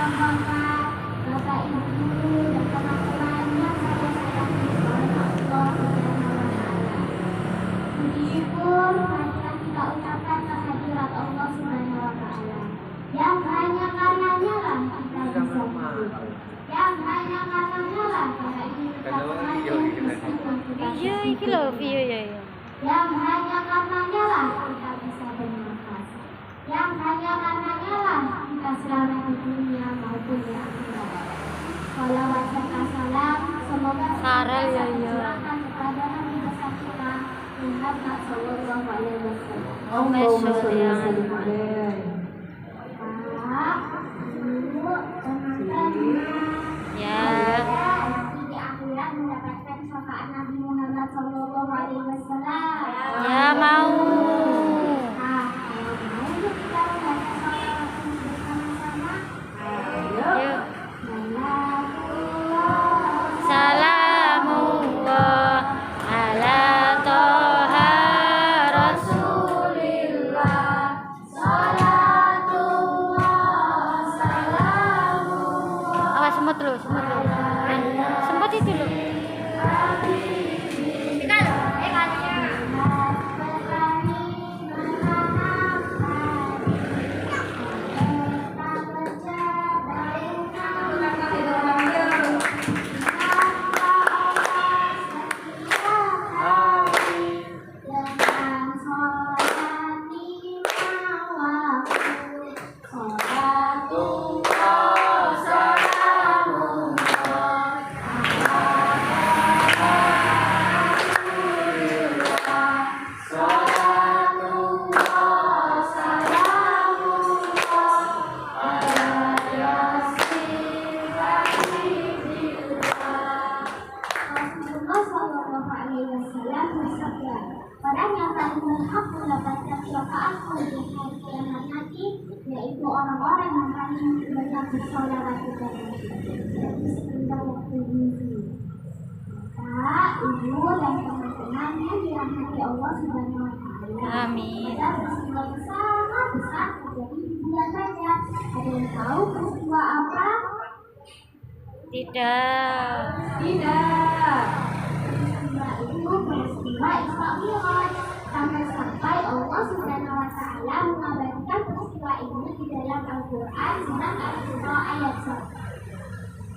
Bapak-bapak, Bapak Ibu, dan teman-teman yang saya sayangi oleh Allah Subhanahu wa Ta'ala. Puji syukur marilah kita ucapkan kehadirat Allah Subhanahu wa Ta'ala, yang hanya karenanya lah kita bisa hidup, yang hanya karenanya lah kita ini tetap hadir meskipun kita sedih. Yang hanya karenanya lah kita bisa bernafas, yang hanya karenanya lah kita selamat di dunia maupun di akhirat. Shalawat serta salam semoga tercurahkan kepada Nabi besar kita Muhammad Sallallahu Alaihi Wasallam. Allahumma sholli alaihi. Pak, Ibu, teman-teman, nanti di akhirat mendapatkan syafaat Nabi Muhammad Sallallahu Alaihi Wasallam. Ya mau. Nah, kalau mau yuk kita membaca sholawat bersama-sama. Yuk. Salamullah Salamullah ala Toha Rasulillah. Salatullah salamullah. Awas semut lu, semut lu. Semut itu lu. Orang yang paling berhak mendapatkan syafaatku di hari kiamat nanti, yaitu orang-orang yang paling banyak bersolawat kepada sebentar waktu ini. Bapak, Ibu, dan teman-teman yang dirahmati Allah Subhanahu wa Ta'ala. Amin. Ada peristiwa sangat besar terjadi di bulan Rajab. Ada yang tahu peristiwa apa? Tidak. Peristiwa itu peristiwa Isra Mi'raj. Sampai Allah Subhanahu wa Ta'ala mengabarkan peristiwa ini di dalam Al-Quran surat Al-Isra ayat 1.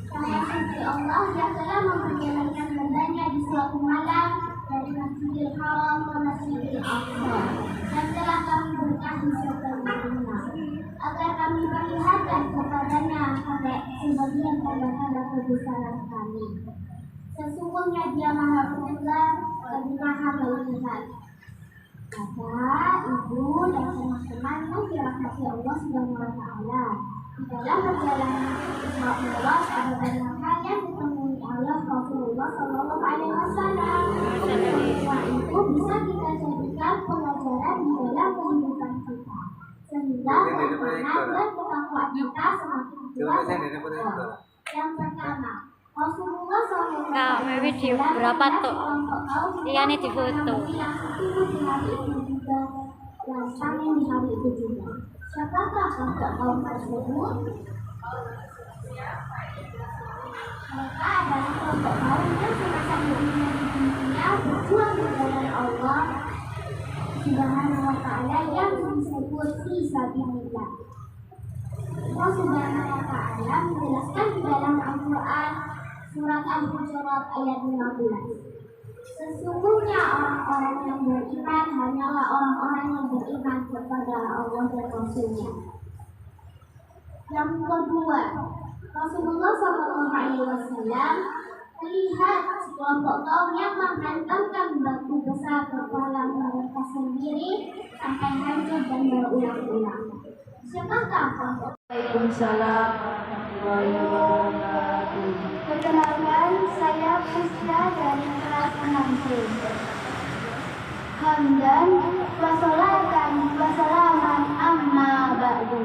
Saya suci Allah yang telah memperjalankan hambanya di suatu malam dari Masjidil Haram ke Masjidil Aqsa, dan telah kami berkahi sebelumnya agar kami perlihatkan kepadanya sebagian tanda-tanda kebesaran kami. Sesungguhnya Dia Maha Pendengar lagi Maha Melihat. Bapak, Ibu, dan teman-teman yang dirahmati Allah Subhanahu wa Ta'ala, di dalam perjalanan Isra Mi'raj ada banyak hal yang ditemui oleh Rasulullah Sallallahu Alaihi Wasallam. Semua itu bisa kita jadikan pelajaran di dalam kehidupan kita, sehingga keimanan dan ketakwaan kita semakin kuat. Yang pertama, Rasulullah SAW Kak, mau video berapa tuh? Iya nih di foto. Di hari itu juga. Siapakah kelompok kaum tersebut? Mereka adalah kelompok kaum yang semasa hidupnya di dunia berjuang di jalan Allah Subhanahu wa Ta'ala yang disebut fi sabilillah. Allah Subhanahu wa Ta'ala menjelaskan di dalam Al-Quran surat Al-Hujurat ayat 15. Sesungguhnya orang-orang yang beriman hanyalah orang-orang yang beriman kepada Allah dan Rasul-Nya. Yang kedua, Rasulullah SAW melihat sekelompok kaum yang menghantamkan batu besar ke kolam mereka sendiri sampai hancur dan berulang-ulang. Siapakah kelompok? Waalaikumsalam warahmatullahi wabarakatuh. Perkenalkan, saya Pusda dari kelas 6C. Hamdan wassalatan wassalaman amma ba'du.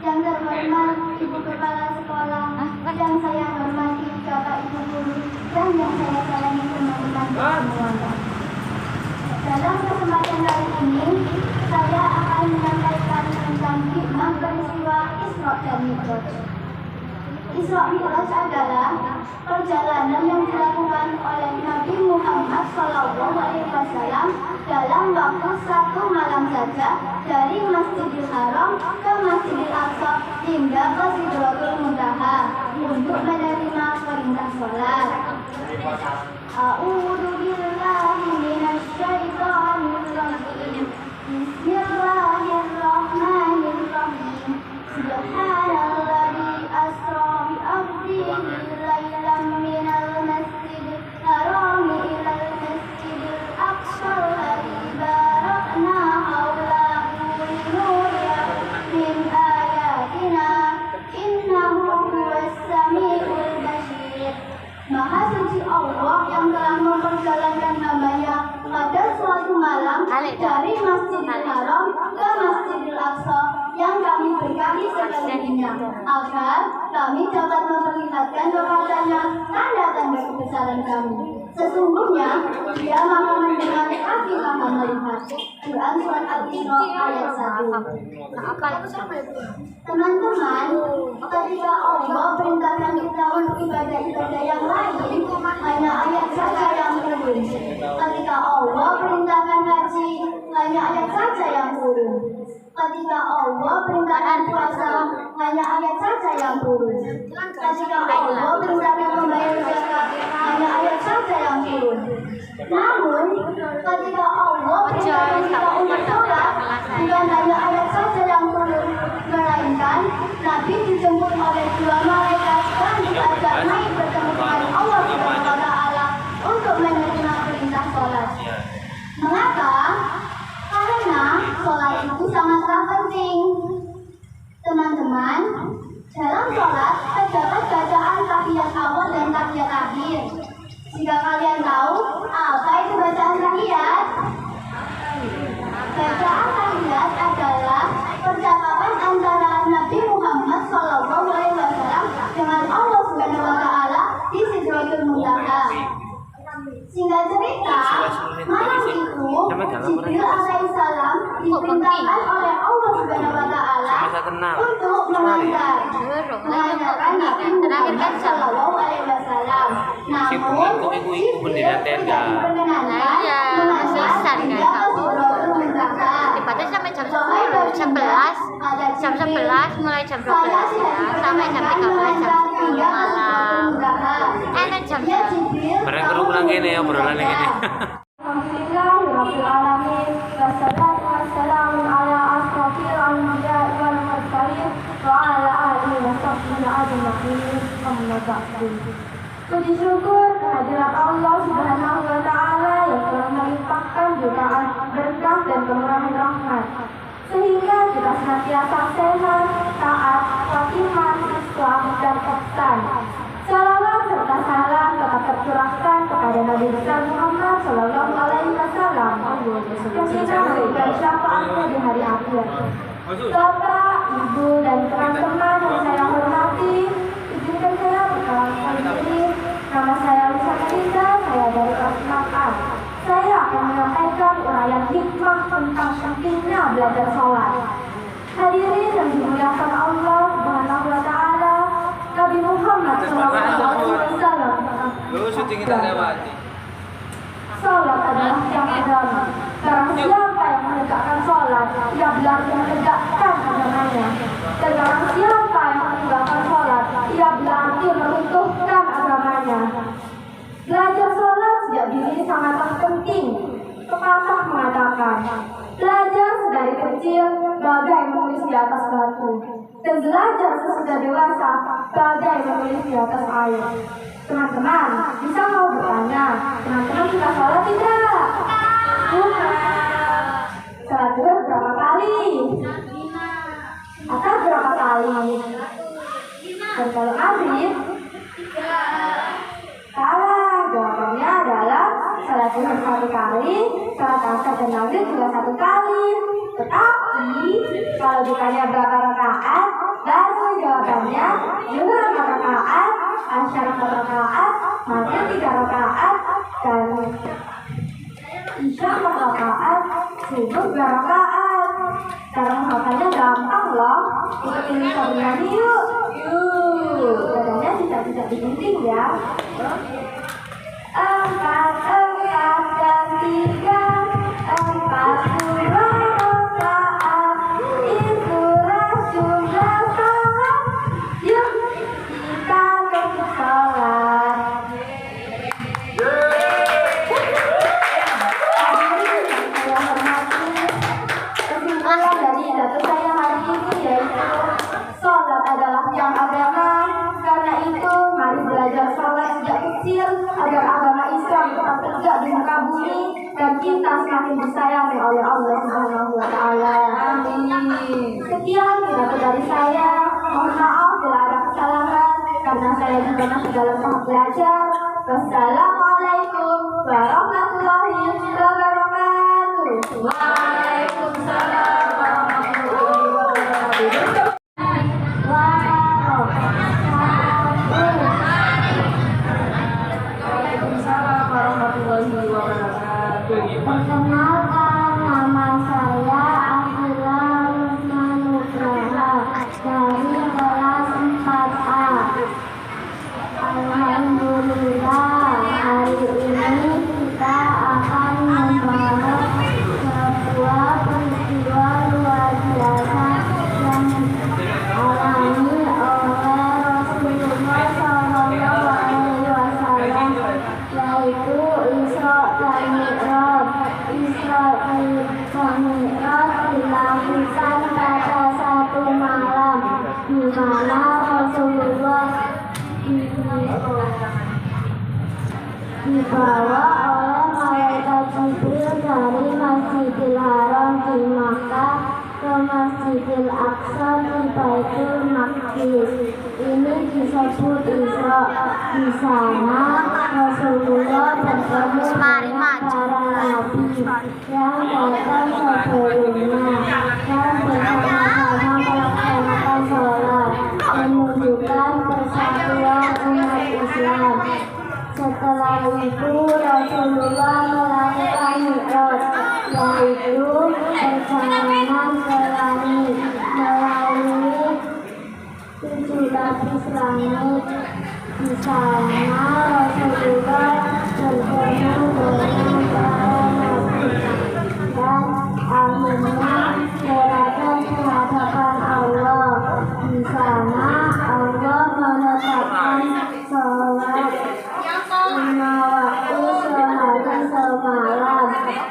Yang terhormat Ibu Kepala Sekolah, yang saya hormati Bapak Ibu Guru, dan yang saya sayangi teman-teman semuanya. Dalam kesempatan kali ini, saya akan menyampaikan tentang hikmah peristiwa Isra dan Mi'raj. Isra Mi'raj adalah perjalanan yang dilakukan oleh Nabi Muhammad SAW dalam waktu 1 malam saja dari Masjidil Haram ke Masjidil Aqsa hingga ke Sidratul Muntaha untuk menerima perintah sholat. A'udzu billahi minasy syaithanir rajim. Bismillahirrahmanirrahim. Subhanalladzi asra bi 'abdihi lailan minal masjidil haram ilal masjidil aqsa alladzi barakna hawlahu linuriyahu min ayatina innahu huwas samiul basir. Maha suci Allah yang telah memperjalankan hamba-Nya pada suatu malam dari Masjidil Haram ke Masjidil Aqsa yang kami berkahi sekelilinginya, agar kami dapat memperlihatkan kepadanya tanda-tanda kebesaran kami. Sesungguhnya Dia Maha mendengar, kami Maha melihat. Quran Surat Al-Isra ayat 1. Teman-teman, ketika Allah perintahkan kita untuk ibadah-ibadah yang lain, hanya ayat saja yang turun. Ketika Allah perintahkan haji, hanya ayat saja yang turun. Ketika Allah perintahkan puasa, hanya ayat saja yang turun. Ketika Allah perintahkan membayar zakat, hanya ayat saja yang turun. Namun, ketika Allah perintahkan kita untuk sholat, bukan hanya ayat saja yang turun, melainkan Nabi dijemput oleh 2 malaikat dan diajak naik bertemu dengan Allah Subhanahu wa Ta'ala untuk menerima perintah sholat. Mengapa? Karena sholat itu sangatlah penting. Teman-teman, dalam sholat terdapat bacaan tahiyat awal dan tahiyat akhir. Jika kalian tahu apa itu bacaan tahiyat? Bacaan tahiyat adalah percakapan antara Nabi Muhammad SAW dengan Allah Subhanahu wa Ta'ala di Sidratul Muntaha. Singkat cerita, malam itu Jibril alaihissalam diperintahkan oleh Allah Subhanahu wa Ta'ala untuk mengantarkan Nabi Muhammad SAW. Namun, Jibril tidak diperkenankan mengantar hingga ke Sidratul Muntaha. Tepatnya sampai jam 11 mulai jam 12 ya, sampai jam 13 jam 10 malam. Jam barang kerupulan gini ya, obrolan ini. Alhamdulillahirrahmanirrahim. Wassalatu wassalamu ala asrofil anbiya'i wal mursalin wa ala alihi wa sahbihi ajma'in. Amma ba'du. Puji syukur kehadirat Allah Subhanahu wa Ta'ala yang telah melimpahkan jutaan berkah dan kemurahan rahmat, sehingga kita senantiasa sehat, taat, khotimah, Islam dan ihsan. Salawat serta salam tetap tercurahkan kepada Nabi besar Muhammad Sallallahu Alaihi Wasallam yang kita memberikan syafaatnya di hari akhir. Bapak, Ibu, dan teman-teman yang saya hormati, izinkan saya perkenalkan diri. Nama saya Lisa Melisa, saya dari kelas 6A. Saya akan menyampaikan uraian hikmah tentang pentingnya belajar sholat. Hadirin yang dimuliakan Allah Subhanahu wa Ta'ala, Nabi Muhammad SAW. Sholat adalah tiang agama. Barang siapa yang menegakkan sholat, ia benar-benar menegakkan agamanya. Dan barang siapa yang meninggalkan sholat, ia berarti meruntuhkan agamanya. Belajar sholat sejak dini sangatlah penting. Pepatah mengatakan, belajar sedari kecil bagai menulis di atas batu, dan belajar sesudah dewasa bagai menulis di atas air. Teman-teman, bisa mau bertanya, teman-teman suka sholat tidak? Sholat zuhur berapa kali? Asar berapa kali? Dan kalau maghrib? Salah, jawabannya adalah sholat zuhur 1 kali, sholat asar dan maghrib juga 1 kali. Tetapi kalau ditanya berapa rakaat, baru jawabannya zuhur 4 rakaat, asar 4 rakaat, maghrib 3 rakaat, dan isya 4 rakaat, subuh 2 rakaat. Cara menghafalnya gampang loh. Ikutin Sabrina yuk. Yuk. tidak digunting ya. Empat dan tiga, 40 rakaat, itulah jumlah sholat. Yuk kita sholat. Kesimpulan dari pidato saya hari ini yaitu sholat adalah tiang agama. Karena itu mari belajar sholat sejak kecil agar agama Islam tetap tegak di muka bumi dan kita semakin disayangi oleh Allah Subhanahu wa Ta'ala. Amin. Sekian pidato dari saya. Mohon maaf bila ada kesalahan karena saya juga masih dalam tahap belajar. Wassalamualaikum warahmatullahi wabarakatuh. Waalaikumsalam warahmatullahi wabarakatuh. Waalaikumsalam warahmatullahi wabarakatuh. Perkenalkan, nama saya Afila Rusmanugraha dari kelas 4A. Alhamdulillah, hari ini kita akan membahas sebuah peristiwa luar biasa yang alami oleh Rasulullah SAW, yaitu Isra dan Mi'raj. Isra dan Mi'raj dilakukan pada satu malam, di mana Rasulullah dibawa oleh malaikat Jibril dari Masjidil Haram di Makkah ke Masjidil Aqsa di Baitul Maqdis. Ini disebut Isra. Di sana Rasulullah bertemu dengan para nabi yang datang sebelumnya dan bersama-sama melaksanakan sholat, menunjukkan persatuan umat Islam. Setelah itu Rasulullah melakukan Mi'raj, yaitu perjalanan ke langit melalui 7 lapis langit. Di sana Rasulullah bertemu dengan para nabi dan akhirnya berada di hadapan Allah. Di sana Allah menetapkan sholat 5 waktu sehari semalam.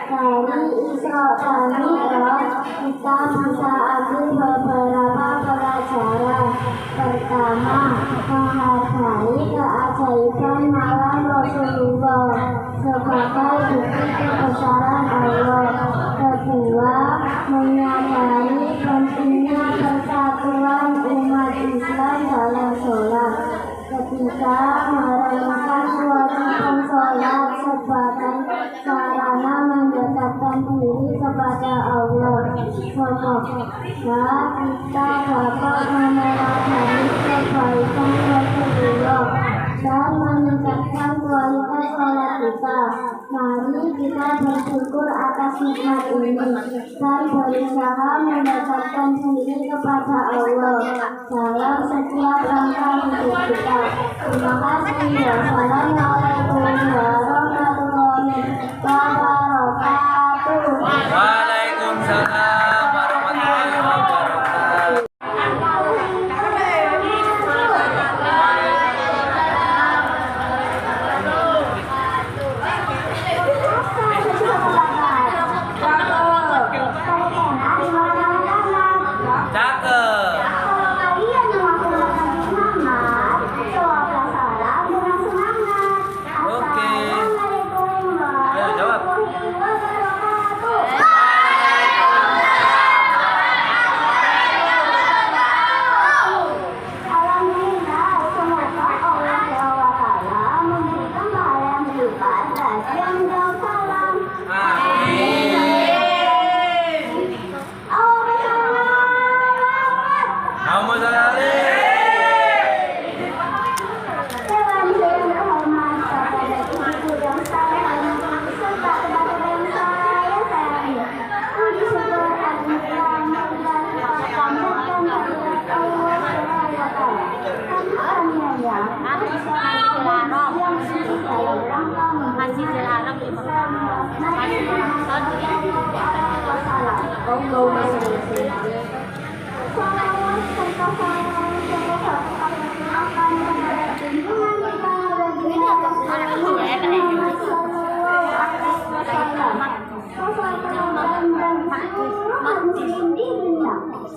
Dari Isra dan Mi'raj kita bisa ambil beberapa pelajaran. Pertama, menghargai keajaiban malam Rasulullah sebagai bukti kebesaran Allah. Kedua, menyadari pentingnya persatuan umat Islam dalam sholat. Ketiga, merenungkan kewajiban sholat sebagai sarana mendekatkan diri kepada Allah. Semoga kita dapat meneladani kebaikan Rasulullah dan meningkatkan kualitas sholat kita. Mari kita bersyukur atas nikmat ini dan berusaha mendekatkan diri kepada Allah dalam setiap langkah hidup kita. Terima kasih. Wassalamualaikum warahmatullahi wabarakatuh. Waalaikumsalam warahmatullahi wabarakatuh. Cakep. Kalau kalian yang mampu lebih semangat, coba salam dengan semangat. Oke. Assalamualaikum Ayo jawab. warahmatullahi wabarakatuh. Alhamdulillah, semoga Allah SWT memberikan pahala yang berlipat bagi yang menjawab salam. Amin. Allah Masjidil Haram di Mekah. Masjidil Aqsa di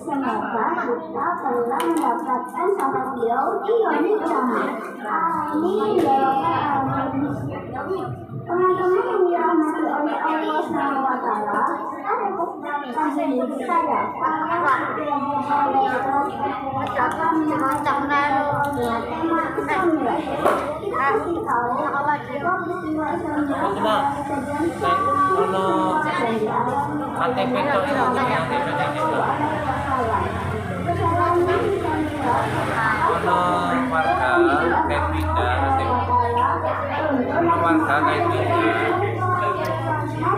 Semoga kita telah mendapatkan sahabat beliau di Indonesia. Amin ya Rabbal alamin. Teman-teman yang dirahmati oleh Allah SWT, ada kesempatan hidup saya. KTP itu warga kayak pindah warga kayak pindah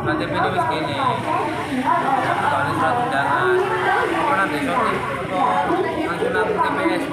KTP itu wis gini soalnya surat undangan kalau nanti sortir langsung nang TPS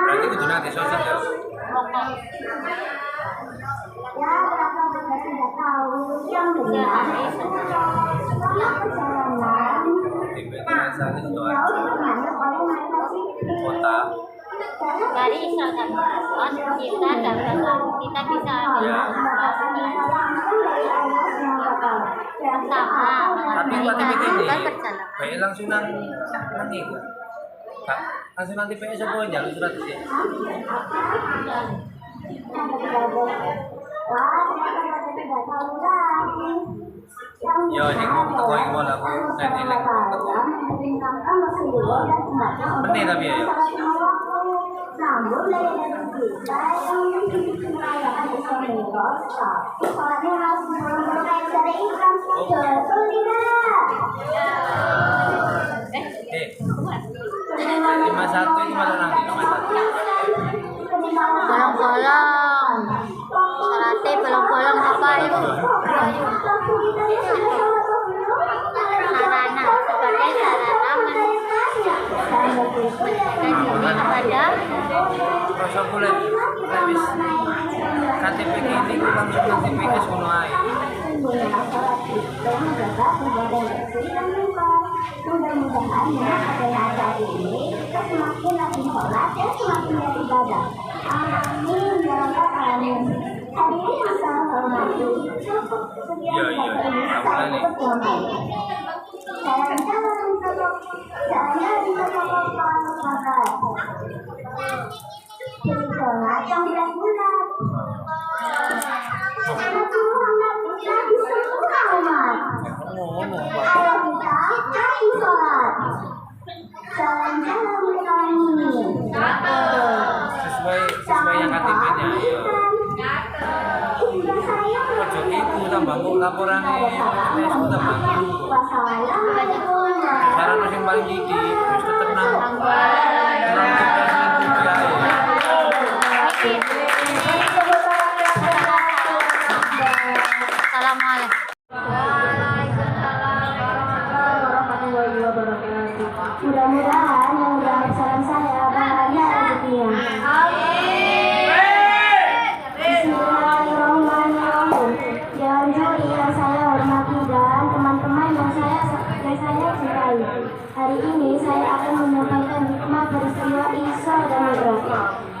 berarti itu nanti sosial ya. Kota dari Isra dan Mi'raj kita dapat kita bisa sama tapi KTP ini berjalan. baik langsung nang nanti Kak, langsung nanti PS apa jalur surat itu ya? Yo, yang mau toko yang mau laku nanti lagi toko. Bener tapi ya. Lima satu ini mana nanti? Bolong-bolong, syaratnya bolong-bolong apa itu? Sarana sebagai sarana kepada Prosokuler, habis KTP ini langsung KTP ke sono ae. Mudah-mudahan dengan acara ini kita semakin rajin sholat dan semakin beribadah. Amin ya rabbal alamin. Hadirin yang saya hormati, sekian saya tutup. Saya bisa sholat yang bulat. Ayo kita ayo sholat. Jalan-jalan kami. Sesuai yang KTP-nya ya. Ojo iku tambah laporan TPS tambah. Saran yang paling gigi wis tetep nang Assalamualaikum. Mudah-mudahan yang menjawab salam saya bahagia rezekinya. Bismillahirrahmanirrahim. Dewan juri yang saya hormati dan teman-teman yang saya cintai. Hari ini saya akan menyampaikan hikmah peristiwa Isra dan Mi'raj.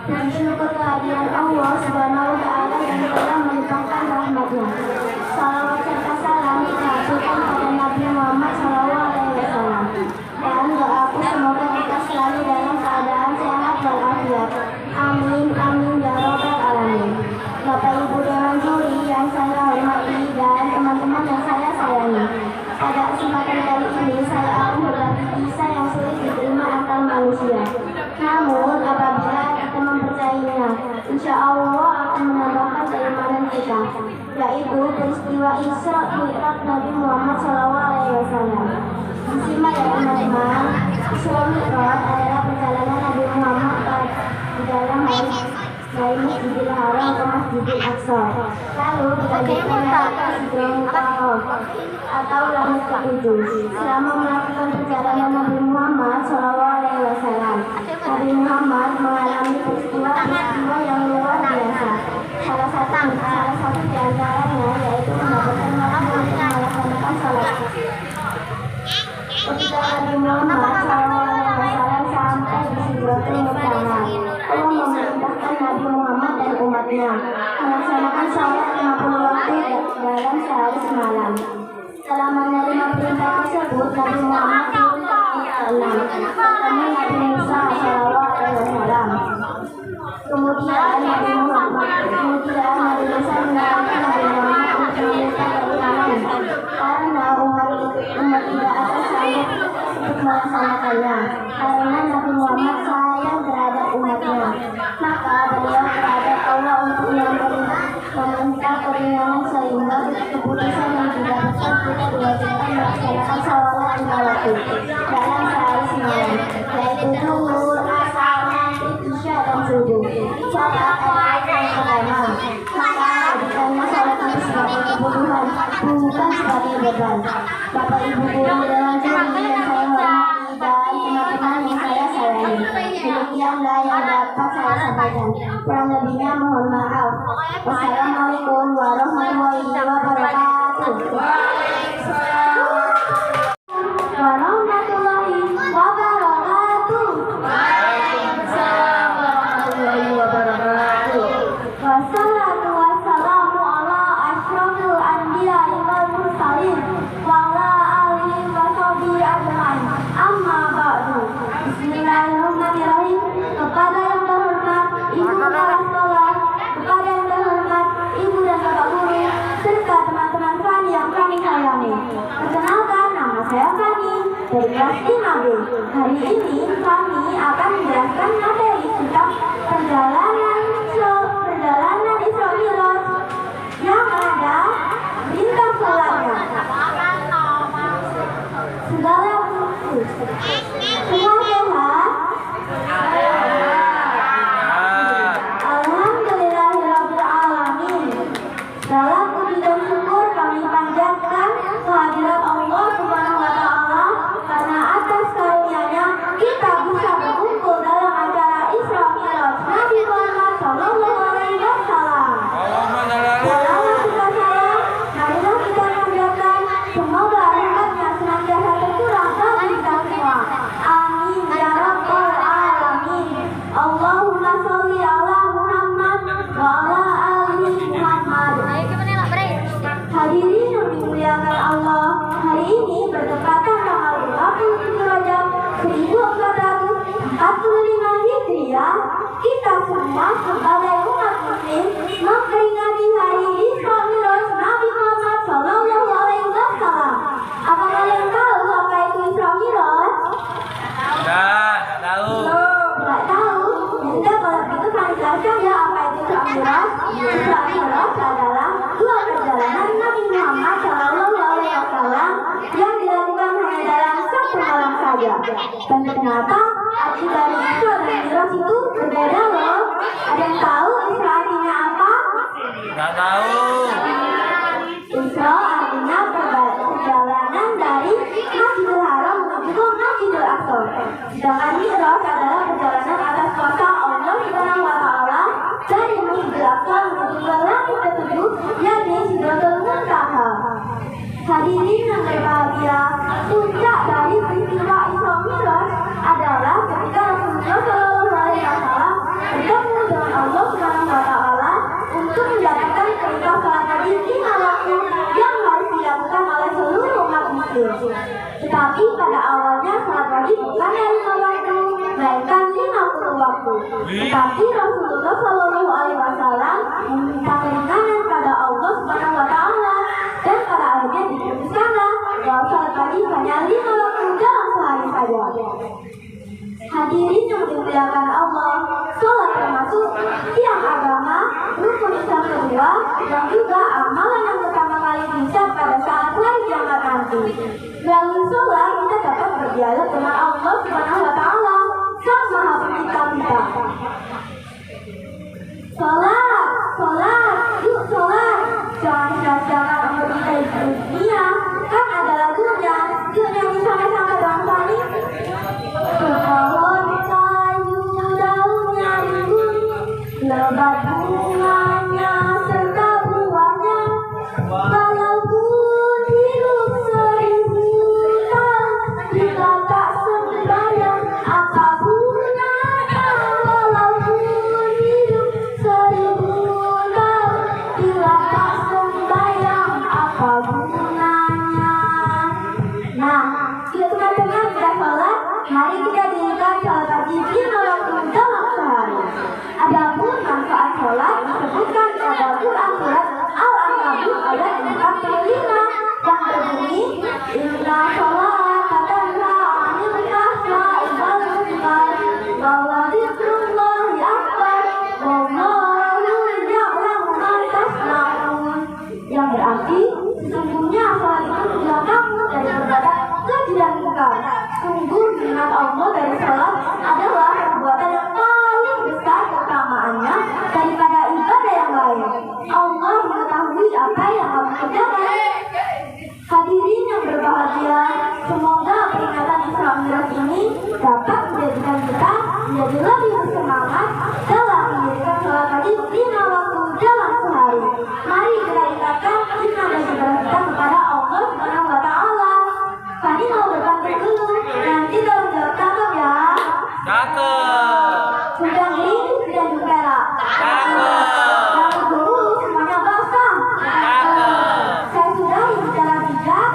Puji syukur kehadiran Allah Subhanahu wa Ta'ala yang telah melimpahkan rahmatnya. Salawat serta salam kita aturkan pada Nabi Muhammad SAW. Dan doaku semoga kita selalu dalam keadaan sehat walafiat. Amin amin ya rabbal alamin. Bapak Ibu Dewan Juri yang saya hormati dan teman-teman yang saya sayangi. Pada kesempatan kali ini saya akan berbagi kisah yang sulit diterima akal manusia. Namun apabila kita mempercayainya, insya Allah akan menambahkan keimanan kita. yaitu peristiwa Isra Mi'raj Nabi Muhammad SAW. Disimak ya teman-teman, Isra Mi'raj adalah perjalanan Nabi Muhammad di dalam dari Masjidil Haram ke Masjidil Aqsa. Lalu dilanjutkan ke Sidrul Muntaha atau langit ketujuh. Selama melakukan perjalanan Nabi Muhammad SAW, Nabi Muhammad mengalami peristiwa yang luar biasa. Salah satu di antaranya yaitu mendapatkan waktu untuk melaksanakan salat. Ketika Nabi Muhammad SAW sampai di Sidratul Muntaha, Allah memerintahkan Nabi Muhammad dan umatnya melaksanakan salat 50 waktu dalam sehari semalam. Setelah menerima perintah tersebut, Nabi Muhammad bertemu Nabi Musa SAW. Kemudian Nabi Musa mengalami Nabi Muhammad untuk meminta keimanan karena umat tidak akan sanggup untuk melaksanakannya. Karena Nabi Muhammad sayang terhadap umatnya, maka beliau terhadap Allah untuk meminta keringanan sehingga keputusan yang didapatkan kita diwajibkan melaksanakan salat 5 waktu dalam sehari semalam, yaitu zuhur, asar, maghrib, isya dan subuh. Salat adalah yang pertama, maka jadikanlah salat itu sebagai kebutuhan, bukan sebagai beban. Bapak Ibu guru dalam juri yang saya hormati dan teman-teman yang saya sayangi, demikianlah yang dapat saya sampaikan. Kurang lebihnya mohon maaf. Wassalamualaikum warahmatullahi wabarakatuh. Warahmatullahi wabarakatuh. Waalaikumsalam warahmatullahi wabarakatuh. Wassalatu wassalamu ala asyrafil anbiya'i wal mursalin wa ala alihi wa sahbihi ajmain. Amma ba'du. Bismillahirrahmanirrahim. Kepada yang terhormat Ibu para sekolah, kepada yang terhormat Ibu dan Bapak guru, serta teman-teman Fani yang kami sayangi. Perkenalkan, nama saya Fani dari kelas 5B. Hari ini kami akan menjelaskan materi tentang perjalanan Isra Mi'raj yang ada bintang solarnya. Segala semua sehat. Alhamdulillahirabbil alamin. Dalam puji dan syukur kami panjatkan kehadirat Allah Subhanahu wa taala karena atas karunia-Nya kita bisa berkumpul dalam acara Isra Mi'raj Nabi Muhammad sallallahu alaihi wasallam. Selama kita sayang, marilah kita panjatkan semoga rahmatnya senantiasa tercurah bagi kita semua. Amin ya rabbal alamin. Allahumma sholli ala Muhammad wa ala ali Muhammad. Hadirin yang dimuliakan Allah, hari ini bertepatan tanggal 27 Rajab 1445 Hijriah. Kita semua sebagai umat muslim memperingati hari Isra Mi'raj Nabi Muhammad sallallahu alaihi wasallam. Apa kalian tahu apa itu Isra Mi'raj? Enggak tahu. Enggak tahu? Ya sudah, kalau begitu kami jelaskan ya apa itu Isra Mi'raj. Isra Mi'raj adalah dua perjalanan Nabi Muhammad sallallahu alaihi wasallam yang dilakukan hanya dalam satu malam saja. Dan ternyata arti dari Isra dan Mi'raj itu berbeda loh. Ada yang tahu Isra artinya apa? Enggak tahu. Isra artinya perjalanan dari Masjidil Haram menuju Masjidil Aqsa. Sedangkan Mi'raj adalah perjalanan atas kuasa Allah Subhanahu wa taala dari Masjidil Aqsa menuju ke langit ketujuh, yakni Sidratul Muntaha. Hadirin yang berbahagia, puncak dari peristiwa Isra Mi'raj adalah ketika Rasulullah sallallahu alaihi wasallam bertemu dengan Allah Subhanahu wa taala untuk mendapatkan perintah salat wajib 5 waktu yang harus dilakukan oleh seluruh umat muslim. Tetapi pada awalnya salat wajib bukan 5 waktu, melainkan 50 waktu. Tetapi Rasulullah sallallahu alaihi wasallam meminta keringanan pada Allah Subhanahu wa taala dan pada akhirnya diputuskanlah bahwa salat wajib hanya 5 waktu dalam sehari saja. Hadirin yang dimuliakan Allah, sholat termasuk tiang agama Rukun Islam kedua yang juga amalan yang pertama kali diucap pada saat hari kiamat nanti. Melalui sholat kita dapat berdialog dengan Allah Subhanahu wa Ta'ala, Sang Maha Pencipta kita. Sholat, yuk sholat. Jangan sia-siakan umur kita di dunia, kan ada lagunya. Yuk nyanyi sama-sama dong, Fani. Pohon kayu daunnya rimbun, lebat bunganya serta buahnya. Walaupun hidup 1000 tahun, bila tak sembahyang apa gunanya? Walaupun hidup 1000 tahun, bila tak sembahyang apa gunanya? Nah, yuk teman-teman sudah sholat, mari kita dirikan sholat pagi 5 waktu dalam sehari. Adapun manfaat sholat disebutkan pada Quran surat Al-Ankabut ayat 45 yang berbunyi, Inna sholata tanha 'anil fahsya'i wal munkar wa dzikrullahi akbar wallahu ya'lamu ma tasna'un. Yang berarti sesungguhnya sholat itu mencegah kamu dari berbuat keji dan munkar. Sungguh dengan Allah dari sholat adalah perbuatan yang paling besar keutamaannya daripada ibadah yang lain. Allah mengetahui apa yang kamu kerjakan. Hadirin yang berbahagia, semoga peringatan Isra Mi'raj ini dapat menjadikan kita menjadi lebih bersemangat dalam mendirikan sholat wajib 5 waktu dalam sehari. Mari kita ikatkan iman dan ibadah kita kepada Allah Subhanahu wa Ta'ala. Fani mau berpantun dulu, nanti kalau jawab cakep ya. Cakep. Sudah gerimis dan jupera. Cakep. Rambut dulu semuanya basah. Saya sudah bicara bijak.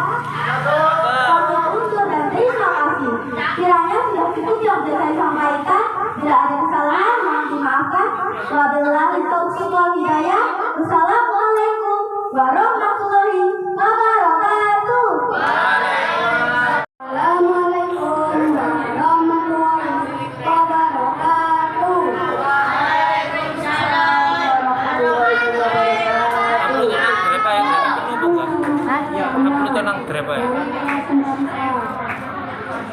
Kami undur dan terima kasih. Kiranya sudah cukup yang bisa saya sampaikan. Bila ada kesalahan mohon dimaafkan. Wabillahi taufiq wal hidayah. Wassalamualaikum warahmatullahi wabarakatuh. Assalamualaikum warahmatullahi wabarakatuh. Upload nang Grab ya.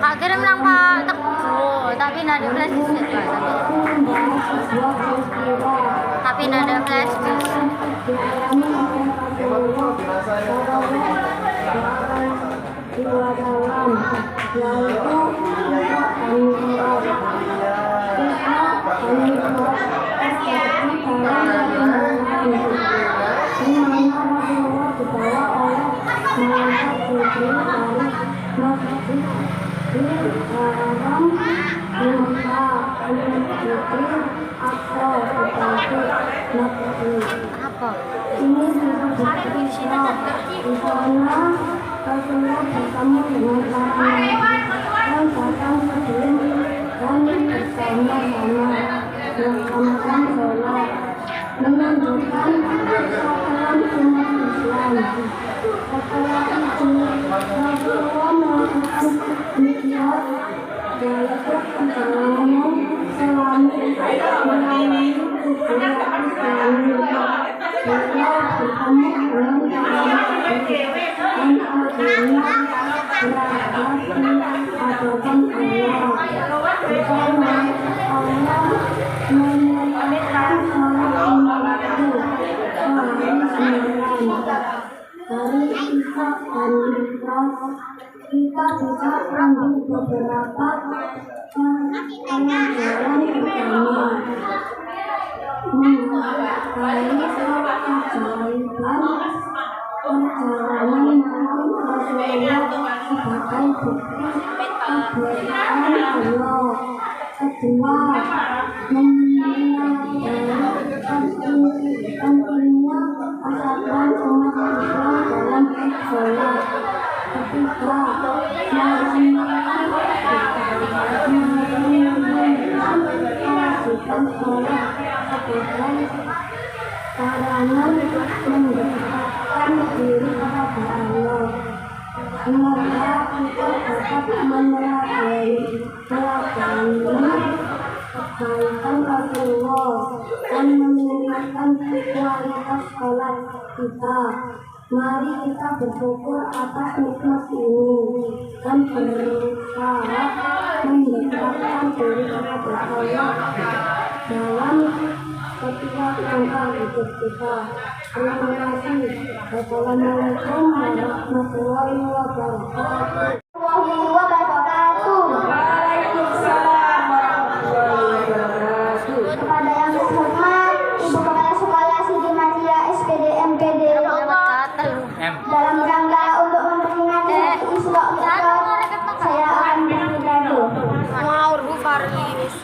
Kak kirim nang Pak Teguh, tapi nada flash disk Pak. Tapi nada flash disk. Apa? Ini hari di sini di sana Rasulullah bertemu dengan para yang datang sebelum dan bersama-sama melaksanakan sholat menunjukkan kesatuan umat Islam. Setelah itu Rasulullah melakukan nikmat yaitu perjalanan selama melalui kuburan Islam. Beliau bertemu dengan para sahabat dan akhirnya berhasil adokan Allah. Bersama Allah menetapkan sholat sunnah itu sehari 9. Dari Isya dan Mi'raj kita bisa ambil beberapa pelajaran utama. Mengenai keajaiban perjalanan Nabi Rasulullah sebagai bukti kebesaran Allah. Kedua, mengenai pentingnya persatuan umat Islam dalam sholat. Ketiga, kewajiban sholat sebagai sarana mendekatkan diri kepada Allah. Semoga kita dapat meneladani kebaikan Rasulullah dan meningkatkan kualitas sholat kita. Mari kita bersyukur atas nikmat ini dan berusaha mendekatkan diri kepada Allah dalam setiap langkah hidup kita. Terima kasih. Wassalamualaikum warahmatullahi wabarakatuh. Waalaikumsalam warahmatullahi wabarakatuh. Kepada yang terhormat Ibu Kepala Sekolah Siti Madia SPD MPD dalam rangka untuk memperingati Hari Isra Mi'raj, saya akan berpidato. Mau Bu Faris.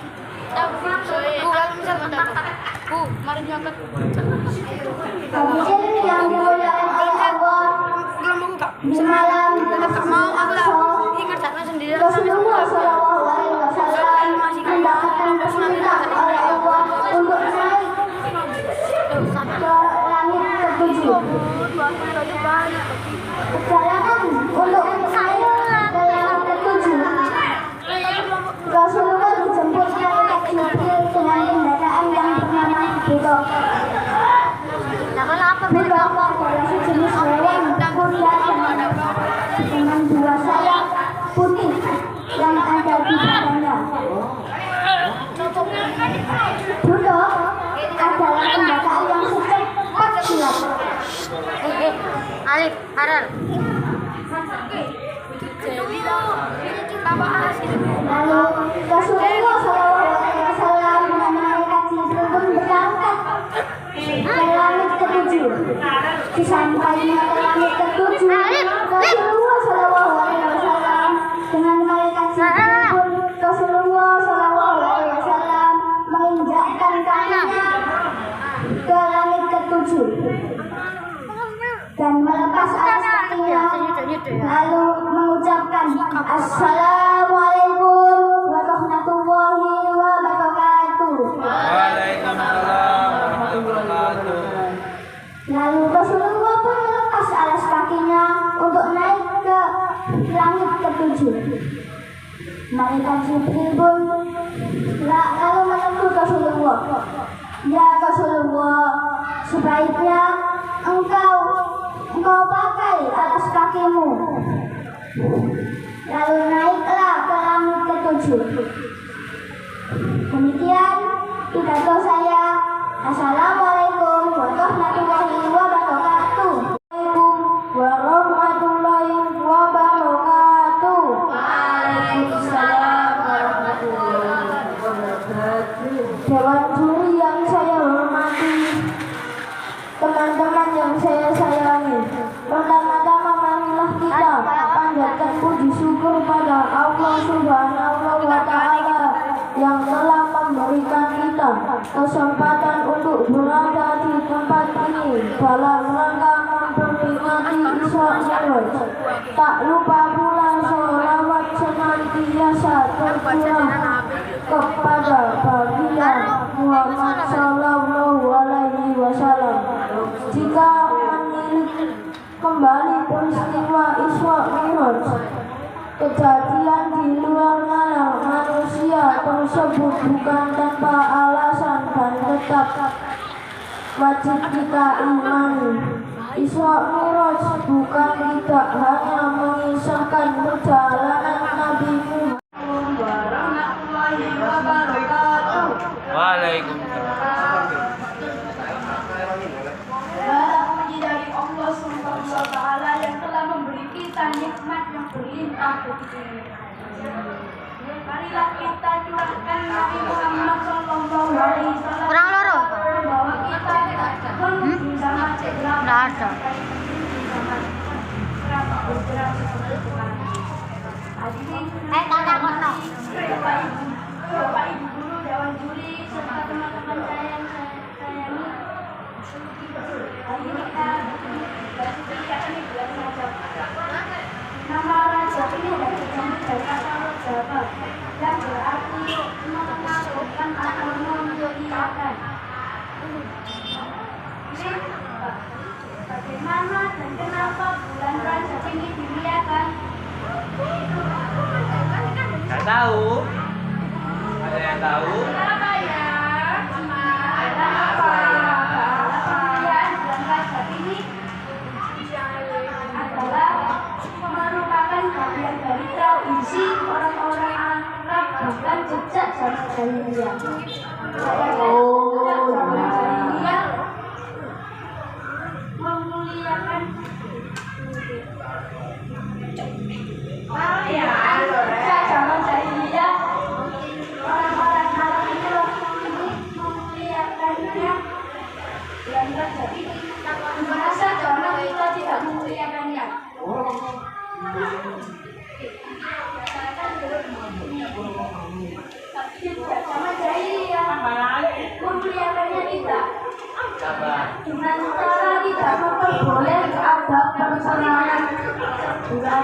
Mari diangkat. Hadirin yang dimuliakan oleh Allah, di malam Rasulullah Shallallahu Alaihi Wasallam mendapatkan perintah oleh Allah untuk naik ke langit ketujuh. Perjalanan untuk naik ke langit ketujuh, Rasulullah dijemput malaikat Jibril dengan kendaraan yang bernama Buraq. Buraq adalah sejenis hewan kuda dengan dua sayap putih yang ada di badannya. Buraq adalah kendaraan yang secepat kilat. Alif, Harar. Lalu Rasulullah SAW dengan malaikat Jibril pun berangkat ke langit ketujuh. Sesampainya ke langit ketujuh, Rasulullah SAW dengan malaikat Jibril pun Rasulullah SAW menginjakkan kakinya ke langit ketujuh dan melepas alas kakinya, lalu mengucapkan Assalamualaikum warahmatullahi wabarakatuh. Waalaikumsalam warahmatullahi wabarakatuh. Lalu Rasulullah pun melepas alas kakinya untuk naik ke langit ketujuh. Malaikat Jibril pun lalu menegur Rasulullah. Ya Rasulullah, sebaiknya engkau pakai alas kakimu. Lalu naiklah ke langit ketujuh. Demikian pidato saya. Assalamualaikum warahmatullahi wabarakatuh. Warahmatullahi wabarakatuh. Waalaikumsalam warahmatullahi wabarakatuh. Dewan juri yang saya hormati, teman-teman yang saya sayangi, pertama-tama marilah kita panjatkan puji syukur pada Allah Subhanahu wa Ta'ala yang telah memberikan kita kesempatan untuk berada di tempat ini dalam rangka memperingati Isra Mi'raj. Tak lupa pula sholawat senantiasa tercurah kepada baginda Muhammad Sallallahu Alaihi Wasallam. Jika menilik kembali peristiwa Isra Mi'raj, kejadian di luar nalar manusia tersebut bukan tanpa alasan dan tetap wajib kita imani. Isra Mi'raj bukan tidak hanya mengisahkan perjalanan Nabi Muhammad warahmatullahi wabarakatuh. Waalaikumsalam. Puji dari Allah Subhanahu wa Ta'ala yang telah memberi kita nikmat yang berlimpah begitu. Marilah kita curahkan Nabi Muhammad Sallallahu Alaihi Wasallam Kurang loro. bahwa kita menuju zaman Nggak ada. Bapak Ibu Guru, Dewan Juri, serta teman-teman saya yang saya sayangi. Hari ini kita akan belajar nama raja ini dari kata Raja yang berarti mengakukan atau memuliakan. Bagaimana dan kenapa bulan Rajab ini dimuliakan? Nggak tahu. Saya tahu. Tradisi orang-orang Arab bahkan sejak zaman jahiliyah. Memuliakan sejak zaman jahiliyah orang-orang Arab itu memuliakannya. Dan jadi gimana saja orang kita tidak memuliakannya. Sama jahiliyah memuliakannya tidak dengan cara tidak memperboleh adab persoalan bukan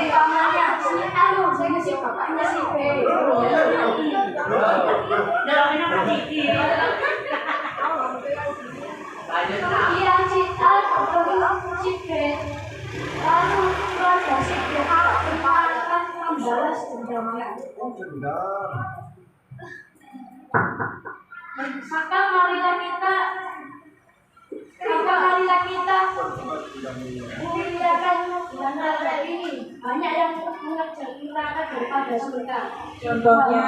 utamanya saya ngasih bapaknya si B kemudian cita si B lalu keluarga si B akan membalas dendamnya. Maka marilah kita memuliakan bulan Ramadan ini. Banyak yang mengejar neraka daripada surga. Contohnya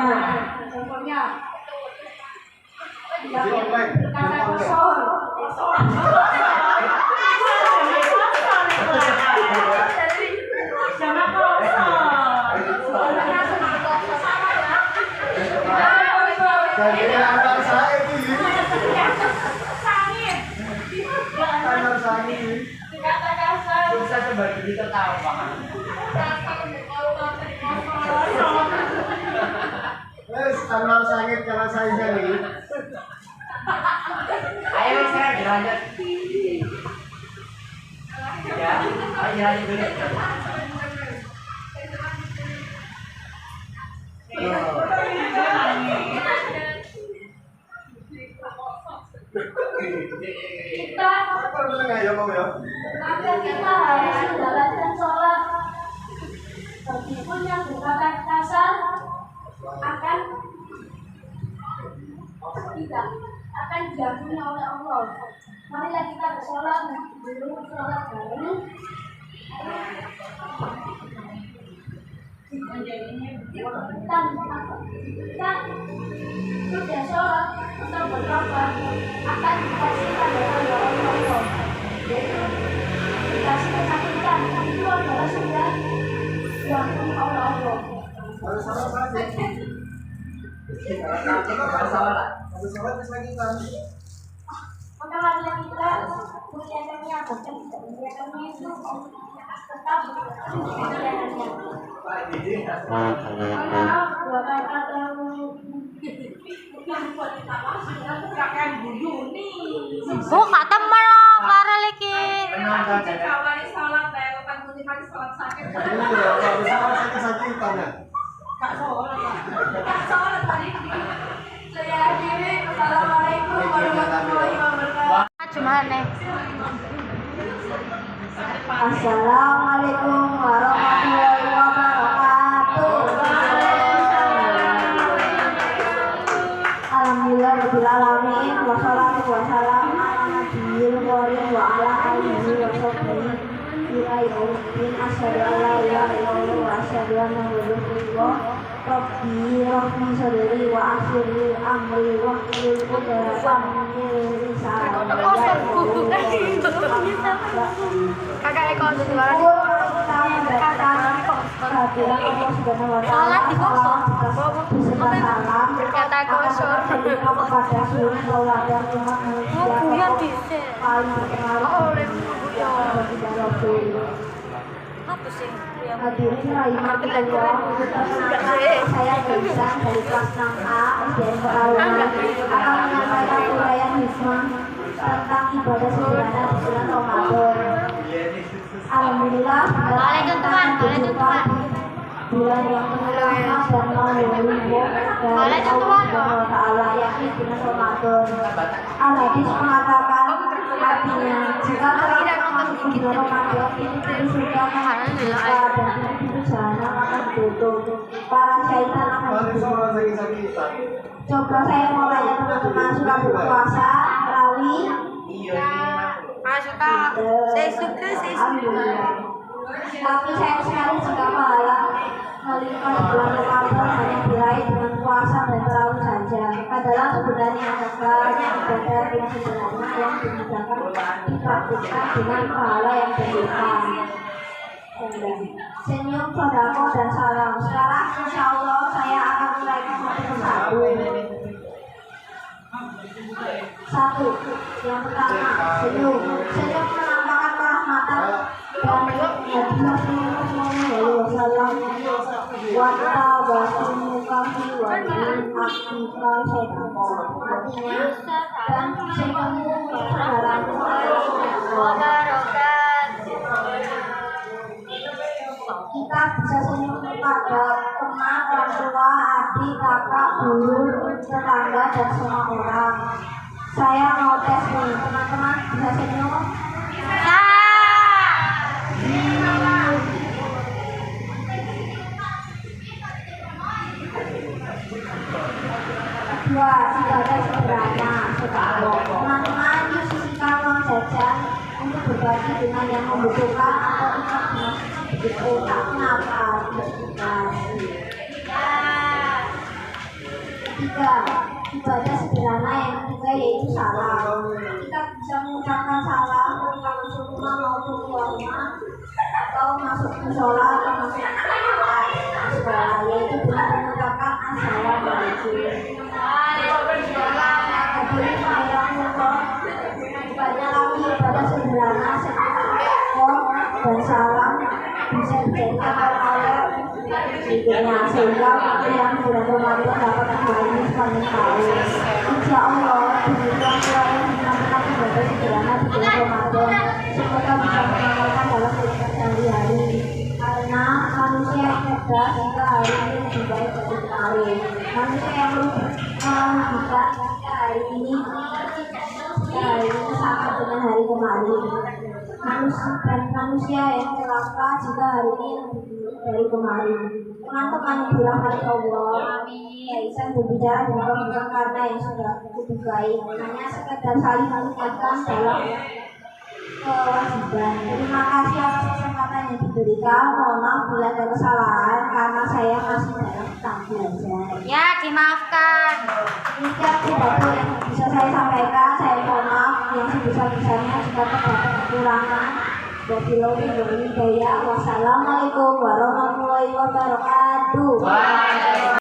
kata kosong. Bisa sebagai kita tahu Pak. Kanal sangit kalau saya jadi. Ayo saya dilanjut. Ya, ayo lanjut dulu. Kita harus menjalankan sholat. Meskipun yang berkata kasar akan diampuni oleh Allah. Marilah kita bersolat dulu sholat bareng. Kita sudah sholat atau bertobat akan dikasih pada Allah. Dikasih kesakitan itu adalah sudah diampuni oleh Allah. Maka marilah kita muliakannya, bahkan tidak muliakannya itu tetap muliakannya. Maaf, dua kata Bu, kak temen loh, Clara lagi. Saya akhiri. Assalamualaikum warahmatullahi wabarakatuh. Cuma nih. Assalamualaikum warahmatullahi wabarakatuh. Alhamdulillahirabbil alamin wassalatu wassalamu ala nabiyil karim wa ala alihi wa sahbihi ila yaumiddin. Asyhadu an la ilaha illallah wa asyhadu anna muhammadan rasulullah. Rabbi rahmi sadri wa asyri amri wa hlul 'uqdatam min lisani. Kakak Eko suara Salat di kosong. Kata kosong. Kepada seluruh keluarga umat manusia paling berpengaruh bagi Rasul. Apa sih? Hadirin rahimahullah, saya Gaisang dari kelas 6A SDN Pekalongan akan menyampaikan uraian hikmah tentang ibadah sederhana di bulan Ramadan. Alhamdulillah, bulan yang penuh rahmat dan maulidmu dari Allah Subhanahu wa Ta'ala, yakni bulan Ramadan. Al-Hadis mengatakan artinya jika telah bulan Ramadan ini pintu surga akan dibuka dan pintu jahanam akan ditutup. Para syaitan akan dibuka. Coba saya mau tanya teman-teman suka berpuasa, tarawih? Tapi sayang sekali jika pahala melimpah di bulan Ramadan hanya diraih dengan puasa dan tarawih saja. Padahal sebenarnya ada banyak ibadah yang sederhana yang dimudahkan dipraktikkan dengan pahala yang berlimpah. Senyum, sodako, dan salam. Sekarang insya Allah saya akan uraikan satu persatu. Satu, yang pertama, senyum. Senyum menampakkan kerahmatan dan hadiah Wasallam wata batimukahi wa aktika syaitanmu. Artinya, dan senyummu persaudaraan kita bisa senyum kepada teman, orang tua, adik, kakak, guru, tetangga, dan semua orang. Saya mau tes nih, teman-teman bisa senyum? Kedua, ibadah sederhana, sedekah. Teman-teman, yuk sisihkan uang jajan untuk berbagi dengan yang membutuhkan atau ikut dengan sedikit otaknya apa? Ketiga, ibadah sederhana yang ketiga yaitu salam. Kita bisa mengucapkan salam ketika masuk rumah maupun keluar rumah, atau masuk musola atau masuk sekolah, yaitu dengan mengucapkan assalamualaikum. Banyak lagi ibadah sederhana seperti dan salam bisa dijadikan oleh berikutnya sehingga yang bulan Ramadan dapat kembali sepanjang tahun. Insya Allah demikian pula yang dinamakan ibadah sederhana di bulan Ramadan semoga bisa mengamalkan dalam kehidupan sehari-hari karena manusia yang cerdas hingga hari ini lebih baik dari kemarin. Manusia yang merugikan hari ini sama dengan hari kemarin. Manusia yang celaka jika hari ini lebih dari kemarin. Teman-teman yang dirahmati Allah, saya berbicara bukan karena yang sudah lebih baik, hanya sekedar saling mengingatkan dalam kewajiban. Terima kasih atas kesempatan yang diberikan. Mohon maaf bila ada kesalahan karena saya masih dalam tahap belajar. Ya, dimaafkan. Demikian pidato yang bisa saya sampaikan. Saya mohon maaf yang sebesar-besarnya jika terdapat kekurangan. Wassalamualaikum warahmatullahi wabarakatuh.